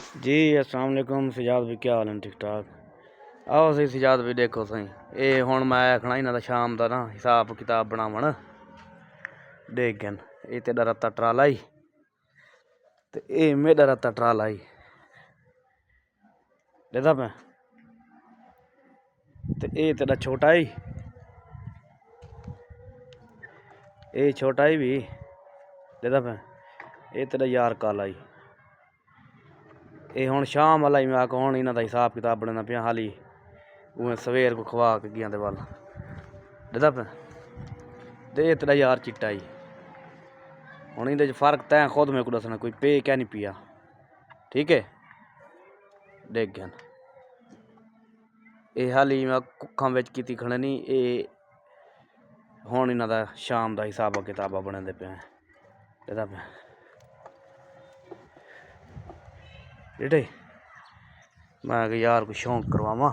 जी अस्सलाम वालेकुम सजाद भी क्या हाल है ठीक ठाक। आओ सही सजाद भी देखो सही ये हुण मैं आखना इन्हां दा शाम दा ना हिसाब किताब बनावन देखन। ये तेरा रत्ता ट्राला ही ते ये मेरा रत्ता ट्राला ही देखदा मैं ते ये तेरा छोटा ही ये छोटा ही भी देखदा मैं ये तेरा यार काला ही ये हुण शाम वाला ही मैं आख हुण इन्हां दा हिसाब किताब बनाना पिया हाली उवें सवेर को खवा के गया दे वल देखदा मैं ते तेरा यार चिट्टा ही हुण इहदे च फर्क तैं खुद मेरे को दसना कोई पे क्या नहीं पिया ठीक है देख गया ये हाली मैं कुक्खां विच कीती खड़नी ये हुण इन्हां दा शाम दा हिसाबा किताबा बनांदे पे देखदा मैं जेठे मैं यार को शौक करवावां।